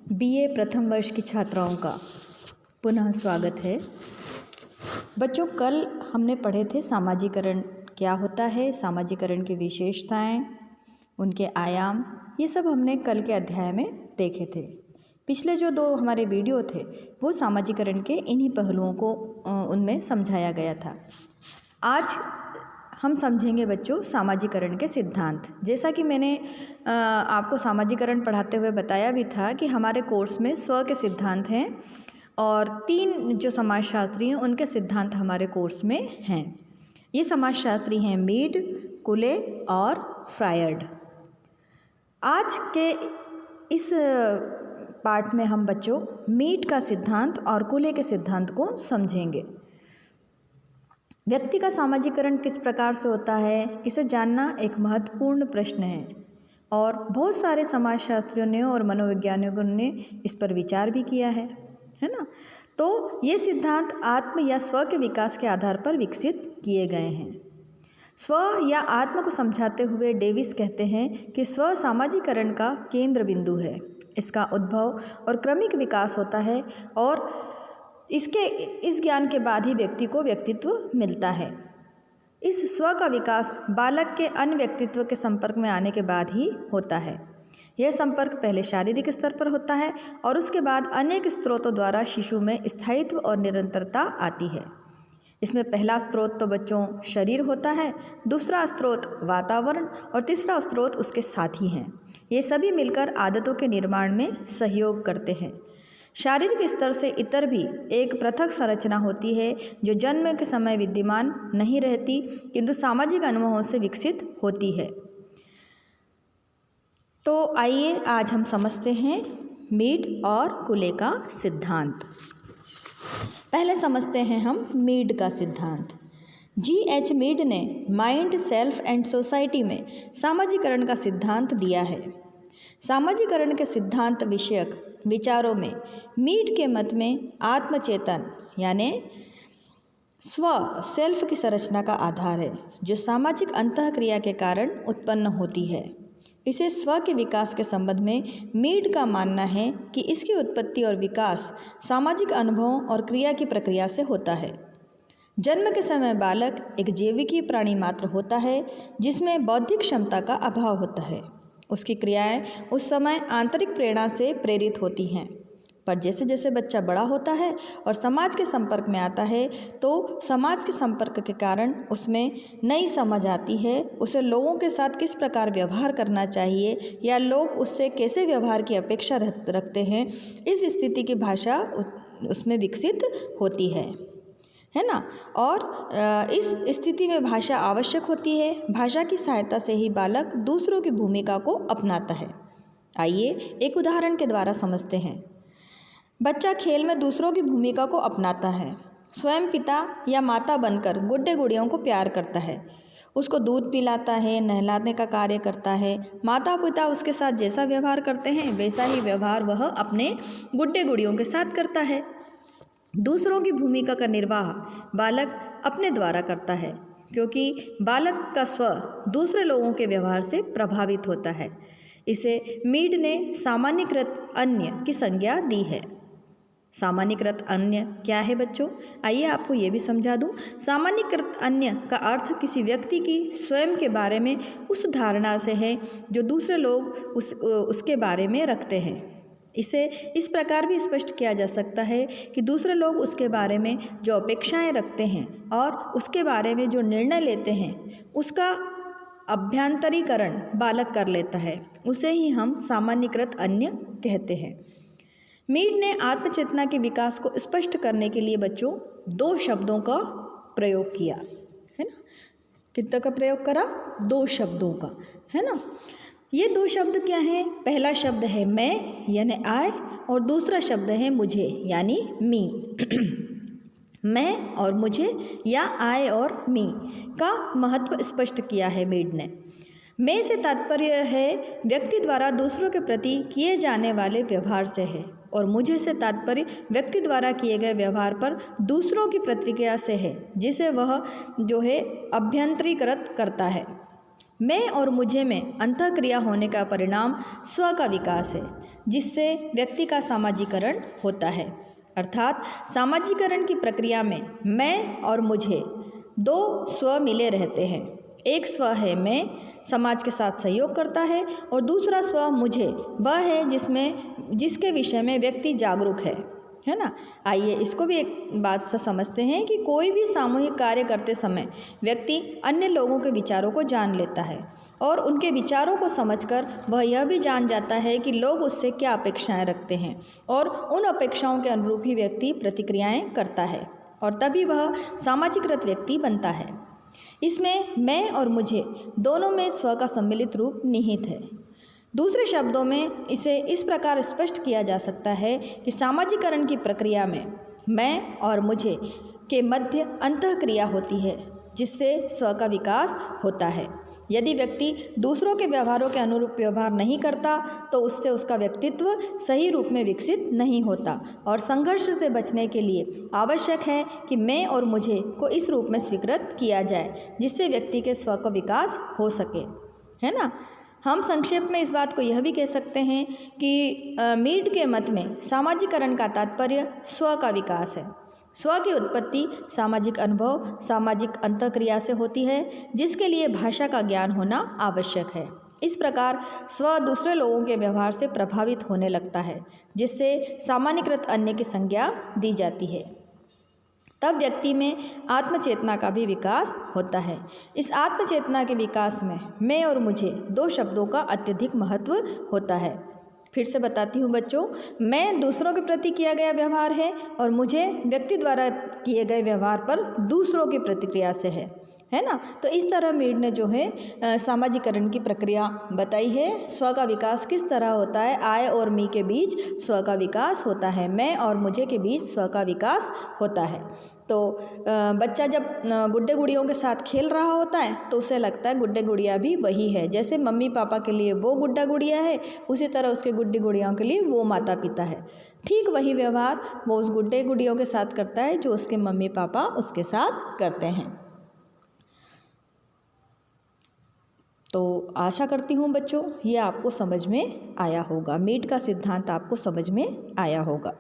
BA प्रथम वर्ष की छात्राओं का पुनः स्वागत है। बच्चों, कल हमने पढ़े थे सामाजिकरण क्या होता है, सामाजिकरण की विशेषताएं, उनके आयाम, ये सब हमने कल के अध्याय में देखे थे। पिछले जो 2 हमारे वीडियो थे वो सामाजिकरण के इन्हीं पहलुओं को उनमें समझाया गया था। आज हम समझेंगे बच्चों सामाजिकरण के सिद्धांत। जैसा कि मैंने आपको सामाजिकरण पढ़ाते हुए बताया भी था कि हमारे कोर्स में स्व के सिद्धांत हैं और 3 जो समाजशास्त्री हैं उनके सिद्धांत हमारे कोर्स में हैं। ये समाजशास्त्री हैं मीड, कुले और फ्रायड। आज के इस पाठ में हम बच्चों मीड का सिद्धांत और कुले के सिद्धांत को समझेंगे। व्यक्ति का सामाजिकरण किस प्रकार से होता है, इसे जानना एक महत्वपूर्ण प्रश्न है और बहुत सारे समाजशास्त्रियों ने और मनोवैज्ञानिकों ने इस पर विचार भी किया है ना। तो ये सिद्धांत आत्म या स्व के विकास के आधार पर विकसित किए गए हैं। स्व या आत्म को समझाते हुए डेविस कहते हैं कि स्व सामाजिकरण का केंद्र बिंदु है। इसका उद्भव और क्रमिक विकास होता है और इस ज्ञान के बाद ही व्यक्ति को व्यक्तित्व मिलता है। इस स्व का विकास बालक के अन्य व्यक्तित्व के संपर्क में आने के बाद ही होता है। यह संपर्क पहले शारीरिक स्तर पर होता है और उसके बाद अनेक स्रोतों द्वारा शिशु में स्थायित्व और निरंतरता आती है। इसमें पहला स्रोत तो बच्चों शरीर होता है, दूसरा स्रोत वातावरण और तीसरा स्रोत उसके साथी हैं। ये सभी मिलकर आदतों के निर्माण में सहयोग करते हैं। शारीरिक स्तर से इतर भी एक पृथक संरचना होती है जो जन्म के समय विद्यमान नहीं रहती किंतु सामाजिक अनुभवों से विकसित होती है। तो आइए आज हम समझते हैं मीड और कुले का सिद्धांत। पहले समझते हैं हम मीड का सिद्धांत। G.H. मीड ने माइंड, सेल्फ एंड सोसाइटी में सामाजिकरण का सिद्धांत दिया है। सामाजिकरण के सिद्धांत विषयक विचारों में मीड के मत में आत्मचेतन यानी स्व सेल्फ की संरचना का आधार है जो सामाजिक अंतःक्रिया के कारण उत्पन्न होती है। इसे स्व के विकास के संबंध में मीड का मानना है कि इसकी उत्पत्ति और विकास सामाजिक अनुभवों और क्रिया की प्रक्रिया से होता है। जन्म के समय बालक एक जैविकी प्राणी मात्र होता है जिसमें बौद्धिक क्षमता का अभाव होता है। उसकी क्रियाएं उस समय आंतरिक प्रेरणा से प्रेरित होती हैं, पर जैसे जैसे बच्चा बड़ा होता है और समाज के संपर्क में आता है तो समाज के संपर्क के कारण उसमें नई समझ आती है। उसे लोगों के साथ किस प्रकार व्यवहार करना चाहिए या लोग उससे कैसे व्यवहार की अपेक्षा रखते हैं, इस स्थिति की भाषा उसमें विकसित होती है ना। और इस स्थिति में भाषा आवश्यक होती है। भाषा की सहायता से ही बालक दूसरों की भूमिका को अपनाता है। आइए एक उदाहरण के द्वारा समझते हैं। बच्चा खेल में दूसरों की भूमिका को अपनाता है। स्वयं पिता या माता बनकर गुड्डे गुड़ियों को प्यार करता है, उसको दूध पिलाता है, नहलाने का कार्य करता है। माता पिता उसके साथ जैसा व्यवहार करते हैं वैसा ही व्यवहार वह अपने गुड्डे गुड़ियों के साथ करता है। दूसरों की भूमिका का निर्वाह बालक अपने द्वारा करता है क्योंकि बालक का स्व दूसरे लोगों के व्यवहार से प्रभावित होता है। इसे मीड ने सामान्यीकृत अन्य की संज्ञा दी है। सामान्यीकृत अन्य क्या है बच्चों? आइए आपको ये भी समझा दूं। सामान्यीकृत अन्य का अर्थ किसी व्यक्ति की स्वयं के बारे में उस धारणा से है जो दूसरे लोग उसके बारे में रखते हैं। इसे इस प्रकार भी स्पष्ट किया जा सकता है कि दूसरे लोग उसके बारे में जो अपेक्षाएं रखते हैं और उसके बारे में जो निर्णय लेते हैं उसका अभ्यंतरीकरण बालक कर लेता है। उसे ही हम सामान्यीकृत अन्य कहते हैं। मीड ने आत्मचेतना के विकास को स्पष्ट करने के लिए बच्चों 2 शब्दों का प्रयोग किया है ना। कितना का प्रयोग करा? 2 शब्दों का, है ना। ये 2 शब्द क्या हैं? पहला शब्द है मैं यानी आई और दूसरा शब्द है मुझे यानी मी। मैं और मुझे या आई और मी का महत्व स्पष्ट किया है मीड ने। मैं से तात्पर्य है व्यक्ति द्वारा दूसरों के प्रति किए जाने वाले व्यवहार से है और मुझे से तात्पर्य व्यक्ति द्वारा किए गए व्यवहार पर दूसरों की प्रतिक्रिया से है जिसे वह जो है अभ्यंतरीकृत करता है। मैं और मुझे में अंतःक्रिया होने का परिणाम स्व का विकास है, जिससे व्यक्ति का सामाजिकरण होता है। अर्थात सामाजिकरण की प्रक्रिया में मैं और मुझे दो स्व मिले रहते हैं। एक स्व है मैं, समाज के साथ सहयोग करता है, और दूसरा स्व मुझे, वह है जिसके विषय में व्यक्ति जागरूक है ना। आइए इसको भी एक बात से समझते हैं कि कोई भी सामूहिक कार्य करते समय व्यक्ति अन्य लोगों के विचारों को जान लेता है, और उनके विचारों को समझकर वह यह भी जान जाता है कि लोग उससे क्या अपेक्षाएं रखते हैं, और उन अपेक्षाओं के अनुरूप ही व्यक्ति प्रतिक्रियाएं करता है, और तभी वह सामाजिकृत व्यक्ति बनता है। इसमें मैं और मुझे दोनों में स्व का सम्मिलित रूप निहित है। दूसरे शब्दों में इसे इस प्रकार स्पष्ट किया जा सकता है कि सामाजिकरण की प्रक्रिया में मैं और मुझे के मध्य अंतःक्रिया होती है, जिससे स्व का विकास होता है। यदि व्यक्ति दूसरों के व्यवहारों के अनुरूप व्यवहार नहीं करता तो उससे उसका व्यक्तित्व सही रूप में विकसित नहीं होता, और संघर्ष से बचने के लिए आवश्यक है कि मैं और मुझे को इस रूप में स्वीकृत किया जाए, जिससे व्यक्ति के स्व का विकास हो सके, है ना। हम संक्षेप में इस बात को यह भी कह सकते हैं कि मीड के मत में सामाजिकरण का तात्पर्य स्व का विकास है। स्व की उत्पत्ति सामाजिक अनुभव, सामाजिक अंतःक्रिया से होती है, जिसके लिए भाषा का ज्ञान होना आवश्यक है। इस प्रकार स्व दूसरे लोगों के व्यवहार से प्रभावित होने लगता है, जिससे सामान्यकृत अन्य की संज्ञा दी जाती है। तब व्यक्ति में आत्मचेतना का भी विकास होता है। इस आत्मचेतना के विकास में मैं और मुझे दो शब्दों का अत्यधिक महत्व होता है। फिर से बताती हूँ बच्चों, मैं दूसरों के प्रति किया गया व्यवहार है, और मुझे व्यक्ति द्वारा किए गए व्यवहार पर दूसरों की प्रतिक्रिया से है ना। तो इस तरह मीड ने जो है सामाजिकरण की प्रक्रिया बताई है। स्व का विकास किस तरह होता है, आय और मी के बीच स्व का विकास होता है, मैं और मुझे के बीच स्व का विकास होता है। तो बच्चा जब गुड्डे गुड़ियों के साथ खेल रहा होता है तो उसे लगता है गुड्डे गुड़िया भी वही है, जैसे मम्मी पापा के लिए वो गुड्डा गुड़िया है, उसी तरह उसके गुड्डी गुड़ियों के लिए वो माता पिता है। ठीक वही व्यवहार वो उस गुड्डे गुड़ियों के साथ करता है जो उसके मम्मी पापा उसके साथ करते हैं। तो आशा करती हूँ बच्चों ये आपको समझ में आया होगा, मीड का सिद्धांत आपको समझ में आया होगा।